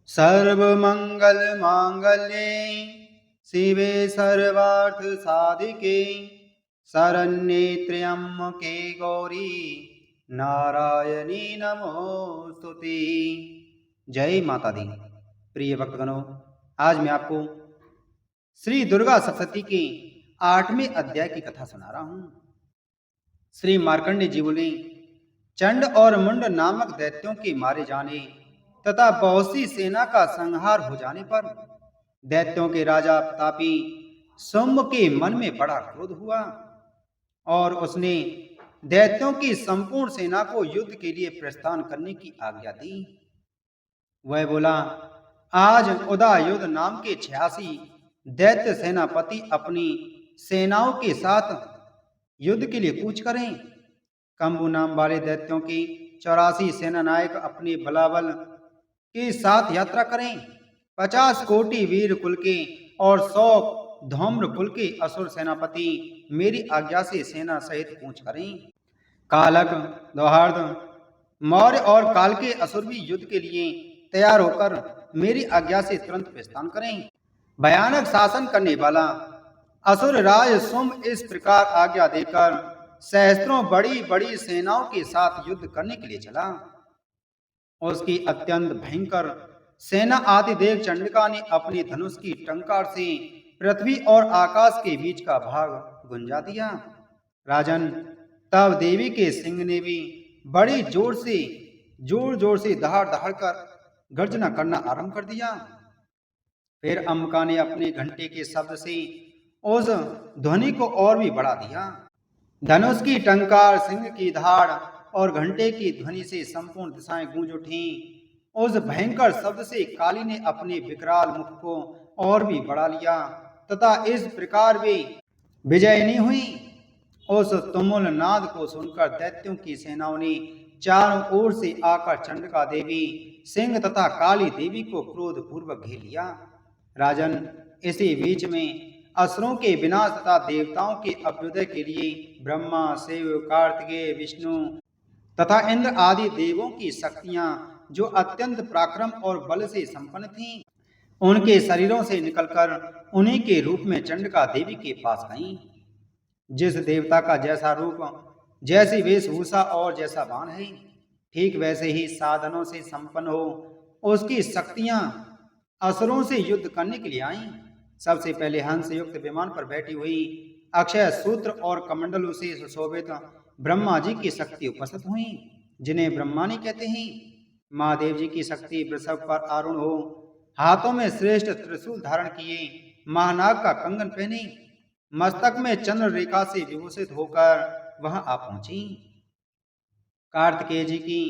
सर्वमंगल मांगल्ये शिवे सर्वार्थ साधिके शरण्ये त्र्यंबके गौरी नारायणी नमोस्तुते। जय माता दी। प्रिय भक्तगणों, आज मैं आपको श्री दुर्गा सप्तशती के 8वें अध्याय की कथा सुना रहा हूं। श्री मार्कंडेय जी बोले, चंड और मुंड नामक दैत्यों के मारे जाने तथा बहुत सी सेना का संहार हो जाने पर दैत्यों के राजा प्रतापी सोम के मन में बड़ा क्रोध हुआ और उसने दैत्यों की संपूर्ण सेना को युद्ध के लिए प्रस्थान करने की आज्ञा दी। वह बोला, आज उदययुध नाम के 86 दैत्य सेनापति अपनी सेनाओं के साथ युद्ध के लिए कूच करें। कंबु नाम वाले दैत्यों के 84 सेना नायक अपने बलाबल के साथ यात्रा करें। 50 कोटि वीर कुल के और 100 धौम्र कुल के असुर सेनापति मेरी आज्ञा से सेना सहित कूच करें। कालक, दोहार्द, मौर्य और काल के असुर भी युद्ध के लिए तैयार होकर मेरी आज्ञा से तुरंत प्रस्थान करें। भयानक शासन करने वाला असुर राज सोम इस प्रकार आज्ञा देकर सहस्त्रों बड़ी बड़ी सेनाओं के साथ युद्ध करने के लिए चला। उसकी अत्यंत भयंकर सेना आदि देव चंडिका ने अपनी धनुष की टंकार से पृथ्वी और आकाश के बीच का भाग गुंजा दिया। राजन, तब देवी के सिंह ने भी बड़ी जोर जोर से दहाड़ दहाड़ कर गर्जना करना आरंभ कर दिया। फिर अंबिका ने अपने घंटे के शब्द से उस ध्वनि को और भी बढ़ा दिया। धनुष की टंकार, सिंह की धाड़ और घंटे की ध्वनि से संपूर्ण दिशाएं गूंज उठीं। उस भयंकर शब्द से काली ने अपने विकराल मुख को और भी बढ़ा लिया तथा इस प्रकार वे विजयनी हुई। उस तुमुल नाद को सुनकर दैत्यों की सेनाओं ने चारों ओर से आकर चंडिका देवी, सिंह तथा काली देवी को क्रोध पूर्वक घेर लिया। राजन, इसी बीच में असुरों के विनाश तथा देवताओं के अभ्युदय के लिए ब्रह्मा, शिव, कार्तिकेय, विष्णु तथा इंद्र आदि देवों की शक्तियां जो अत्यंत पराक्रम और बल से संपन्न थीं, उनके शरीरों से निकलकर उन्हीं के रूप में चंडिका देवी के पास गईं। जिस देवता का जैसा रूप, जैसी वेशभूषा और जैसा बाण है, ठीक वैसे ही साधनों से संपन्न हो उसकी शक्तियां असुरों से युद्ध करने के लिए आईं। सबसे पहले हंस युक्त विमान पर बैठी हुई अक्षय सूत्र और कमंडलों से सुशोभित ब्रह्मा जी की शक्ति उपस्थित हुई, जिन्हें ब्रह्मानी कहते हैं। महादेव जी की शक्ति वृषभ पर आरूढ़ हो, हाथों में श्रेष्ठ त्रिशूल धारण किए, महानाग का कंगन पहने, मस्तक में चंद्र रेखा से विभूषित होकर वहां आ पहुंची। कार्तिकेय जी की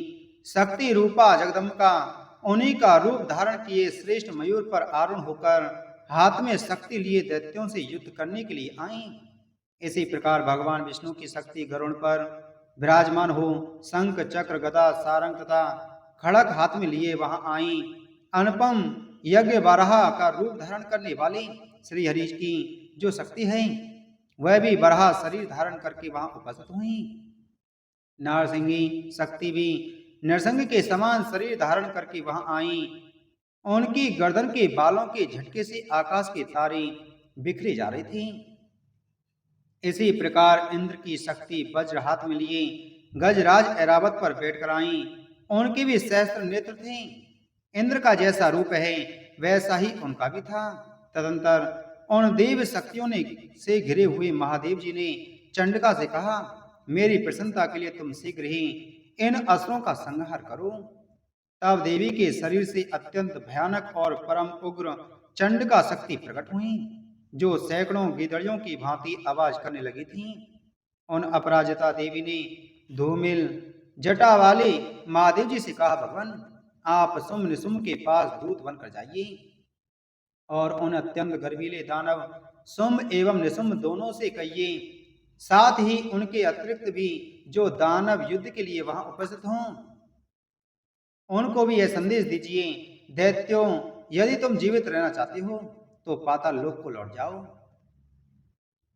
शक्ति रूपा जगदम्बिका उन्हीं का रूप धारण किए श्रेष्ठ मयूर पर आरूढ़ होकर हाथ में शक्ति लिए दैत्यों से युद्ध करने के लिए आई। इसी प्रकार भगवान विष्णु की शक्ति गरुड़ पर विराजमान हो शंख, चक्र, गदा, सारंग तथा खड़ग हाथ में लिए वहां आई। अनुपम यज्ञ बारहा का रूप धारण करने वाली श्री हरीश की जो शक्ति है, वह भी बरहा शरीर धारण करके वहां उपस्थित हुई। नारसिंगी शक्ति भी नरसिंह के समान शरीर धारण करके वहां आई। उनकी गर्दन के बालों के झटके से आकाश के तारे बिखरे जा रहे थे। इसी प्रकार इंद्र की शक्ति वज्र हाथ में लिए गजराज ऐरावत पर बैठकर आई। उनके भी सहस्त्र नेत्र थे। इंद्र का जैसा रूप है वैसा ही उनका भी था। तदंतर उन देव शक्तियों ने से घिरे हुए महादेव जी ने चंडिका से कहा, मेरी प्रसन्नता के लिए तुम शीघ्र ही इन असुरों का संहार करो। तब देवी के शरीर से अत्यंत भयानक और परम उग्र चंडिका शक्ति प्रकट हुई, जो सैकड़ों गिदड़ियों की भांति आवाज करने लगी थीं। उन अपराजिता देवी ने धूमिल जटा वाले महादेव जी से कहा, भगवान, आप सुम निसुम के पास दूत बनकर जाइए और उन अत्यंत गर्वीले दानव सुम एवं निसुम दोनों से कहिए, साथ ही उनके अतिरिक्त भी जो दानव युद्ध के लिए वहां उपस्थित हों, उनको भी यह संदेश दीजिए, दैत्यों, यदि तुम जीवित रहना चाहते हो तो पाताल लोक को लौट जाओ।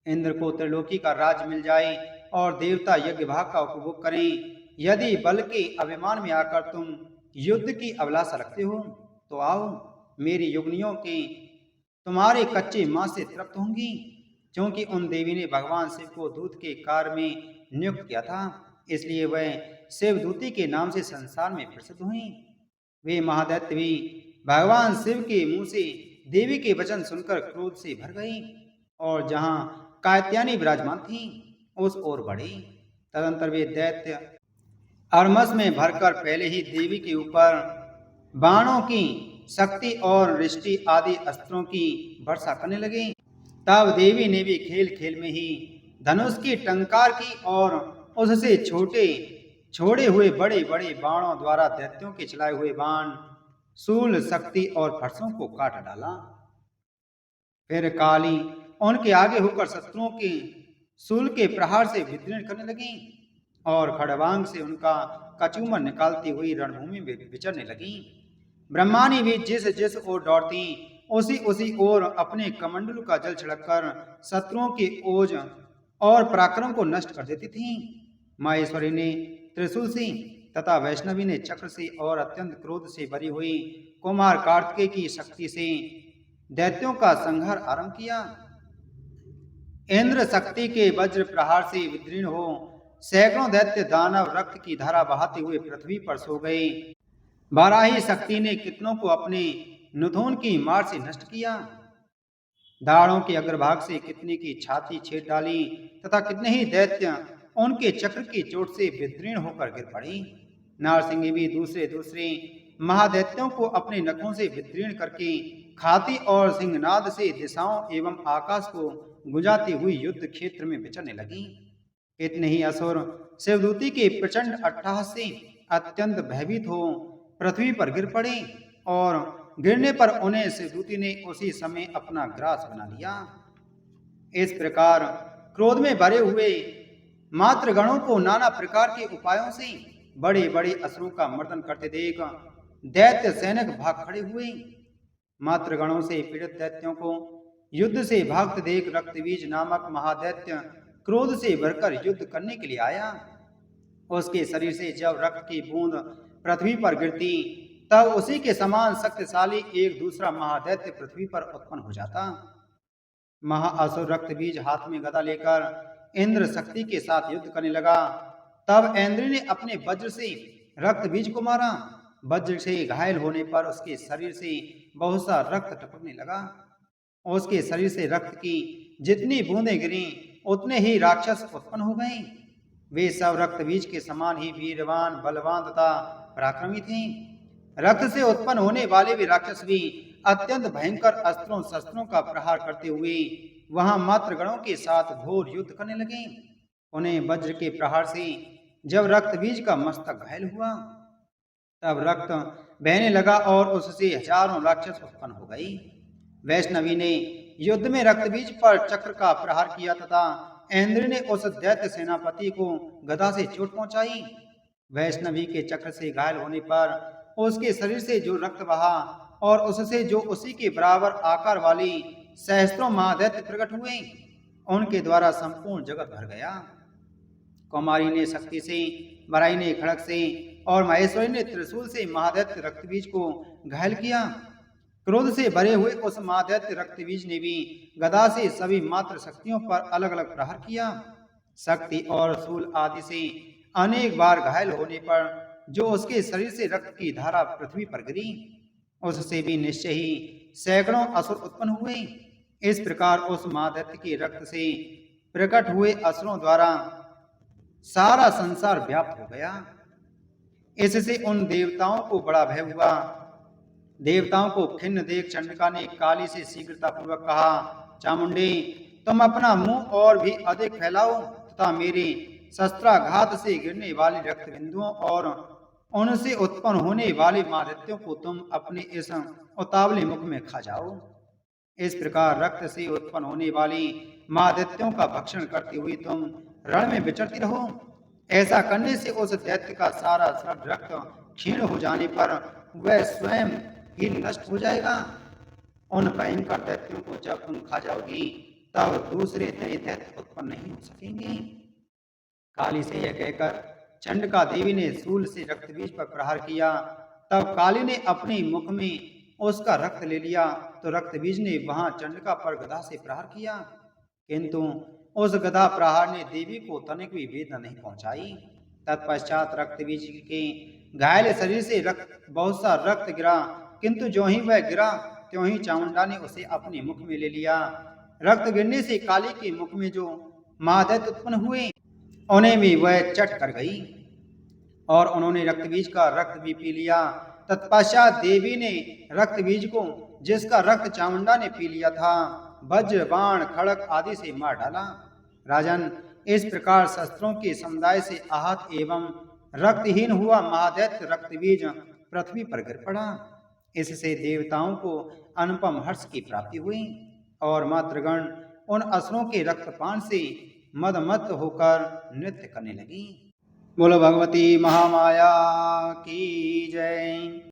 इंद्र को त्रिलोकी का राज मिल जाए और देवता यज्ञ भाग का उपभोग करें। यदि बल के अभिमान में आकर तुम युद्ध की अभिलाषा रखते हो तो आओ, मेरी युगनियों के तुम्हारे कच्चे मांस से तृप्त होंगी। क्योंकि उन देवी ने भगवान शिव को दूत के कार्य में नियुक्त किया था, इसलिए वह शिवदूती के नाम से संसार में प्रसिद्ध हुई। वे महादैत्य भी भगवान शिव के मुंह से देवी के वचन सुनकर क्रोध से भर गई और जहां कात्यायनी विराजमान थी उस ओर बढ़ी। तदंतर वे दैत्य अरमस में भरकर पहले ही देवी के ऊपर बाणों की शक्ति और रिष्टि आदि अस्त्रों की वर्षा करने लगे। तब देवी ने भी खेल खेल में ही धनुष की टंकार की और उससे छोड़े हुए बड़े बड़े बाणों द्वारा दैत्यों के चलाए हुए बाण, शूल, शक्ति और फरसों को काट डाला। फिर काली उनके आगे होकर शत्रुओं के शूल के प्रहार से विदीर्ण करने लगी और खड़वांग से उनका कचूमर निकालती हुई रणभूमि में विचरने लगी। ब्रह्मानी भी जिस जिस ओर दौड़ती उसी ओर अपने कमंडलू का जल छिड़ककर शत्रुओं के ओज और पराक्रम को नष्ट कर देती थी। माहेश्वरी ने त्रिशूल से तथा वैष्णवी ने चक्र से और अत्यंत क्रोध से भरी हुई कुमार कार्तिकेय की शक्ति से दैत्यों का संहार आरंभ किया। इंद्र शक्ति के वज्र प्रहार से विदीर्ण हो सैकड़ों दैत्य दानव रक्त की धारा बहाते हुए पृथ्वी पर सो गए। बाराही शक्ति ने कितनों को अपने नुथोन की मार से नष्ट किया। दाढ़ों के अग्रभाग से कितने की छाती छेद डाली तथा कितने ही दैत्य उनके चक्र की चोट से विदीर्ण होकर गिर पड़ी। नारसिंह भी दूसरे महादैत्यों को अपने नखों से विदीर्ण करके खाती और सिंहनाद से दिशाओं एवं आकाश को गुंजाती हुई युद्ध क्षेत्र में विचरने लगी। कितने ही असुर शिवदूती के प्रचंड अट्टहास से अत्यंत भयभीत हो पृथ्वी पर गिर पड़े और गिरने पर उन्हें शिवदूती ने उसी समय अपना ग्रास बना लिया। इस प्रकार क्रोध में भरे हुए मातृगणों को नाना प्रकार के उपायों से बड़े बड़े असुरों का मर्दन करते देख दैत्य सैनिक भाग खड़े हुए। मातृगणों से पीड़ित दैत्यों को युद्ध से भागते देख रक्तबीज नामक महादैत्य क्रोध से भरकर युद्ध करने के लिए आया। उसके शरीर से जब रक्त की बूंद पृथ्वी पर गिरती तब उसी के समान शक्तिशाली एक दूसरा महादैत्य पृथ्वी पर उत्पन्न हो जाता। महाअसुर रक्तबीज हाथ में गदा लेकर इंद्र शक्ति के साथ युद्ध करने लगा। तब इंद्र ने अपने वज्र से रक्तबीज को मारा। वज्र से घायल होने पर उसके शरीर से बहुत सा रक्त टपकने लगा। उसके शरीर से रक्त की जितनी बूंदें गिरी उतने ही राक्षस उत्पन्न हो गए। वे सब रक्तबीज के समान ही वीरवान, बलवान तथा पराक्रमी थे। रक्त से उत्पन्न होने वाले वे राक्षस भी अत्यंत भयंकर अस्त्रों शस्त्रों का प्रहार करते हुए वहां मातृगणों के साथ घोर युद्ध करने लगे। उन्हें वज्र के प्रहार से जब रक्तबीज का मस्तक घायल हुआ तब रक्त बहने लगा और उससे हजारों राक्षस उत्पन्न हो गई। वैष्णवी ने युद्ध में रक्तबीज पर चक्र का प्रहार किया तथा इंद्र ने उस दैत्य सेनापति को गदा से चोट पहुंचाई। वैष्णवी के चक्र से घायल होने पर उसके शरीर से जो रक्त बहा और उससे जो उसी के बराबर आकार वाली सहस्त्रों महादैत्य प्रकट हुए, उनके द्वारा संपूर्ण जगत भर गया। कुमारी ने शक्ति से, बराई ने खड़ग से और महेश्वरी ने त्रिशूल से महादैत्य रक्तबीज को घायल किया। क्रोध से भरे हुए उस महादैत्य रक्तबीज ने भी गदा से सभी मात्र शक्तियों पर अलग अलग प्रहार किया। शक्ति और शूल आदि से अनेक बार घायल होने पर जो उसके शरीर से रक्त की धारा पृथ्वी पर गिरी, उससे भी निश्चय ही सैकड़ों असुर उत्पन्न हुए। इस प्रकार उस महादैत्य के रक्त से प्रकट हुए असुरों द्वारा सारा संसार व्याप्त हो गया। इससे उन देवताओं को बड़ा भय हुआ। देवताओं को खिन्न देख चंडिका ने काली से शीघ्रतापूर्वक कहा, चामुंडे, तुम अपना मुंह और भी अधिक फैलाओ तथा मेरे शस्त्राघात से गिरने वाली रक्त बिंदुओं और उनसे उत्पन्न होने वाले महादैत्यों को तुम अपने इस उतावले मुख में खा जाओ। इस प्रकार रक्त से उत्पन्न होने वाली महादैत्यों का भक्षण करते हुए तुम रण में विचरती रहो। ऐसा करने से उस दैत्य का सारा सब रक्त क्षीण हो जाने पर वह स्वयं ही नष्ट हो जाएगा। उन भयंकर दैत्यों को जब तुम खा जाओगी तब दूसरे नए दैत्य उत्पन्न नहीं हो सकेंगे। काली से यह कहकर चंडिका देवी ने शूल से रक्तबीज पर प्रहार किया। तब काली ने अपने मुख में उसका रक्त ले लिया तो रक्तबीज ने वहां चंडिका पर गदा से प्रहार किया, किंतु उस गदा प्रहार ने देवी को तनिक भी वेदना नहीं पहुंचाई। तत्पश्चात रक्तबीज के घायल शरीर से बहुत सा रक्त गिरा, किंतु जो ही वह गिरा त्यों ही चामुंडा ने उसे अपने मुख में ले लिया। रक्त गिरने से काली के मुख में जो महादैत्य उत्पन्न हुए उन्हें भी वह चट कर गई और उन्होंने रक्तबीज का रक्त भी पी लिया। तत्पश्चात देवी ने रक्तबीज को, जिसका रक्त चामुंडा ने पी लिया था, वज्र बाण खड़क आदि से मार डाला। राजन, इस प्रकार शस्त्रों के समुदाय से आहत एवं रक्तहीन हुआ महादैत्य रक्तबीज पृथ्वी पर गिर पड़ा। इससे देवताओं को अनुपम हर्ष की प्राप्ति हुई और मातृगण उन असुरों के रक्तपान से मदमत्त होकर नृत्य करने लगी। बोलो भगवती महामाया की जय।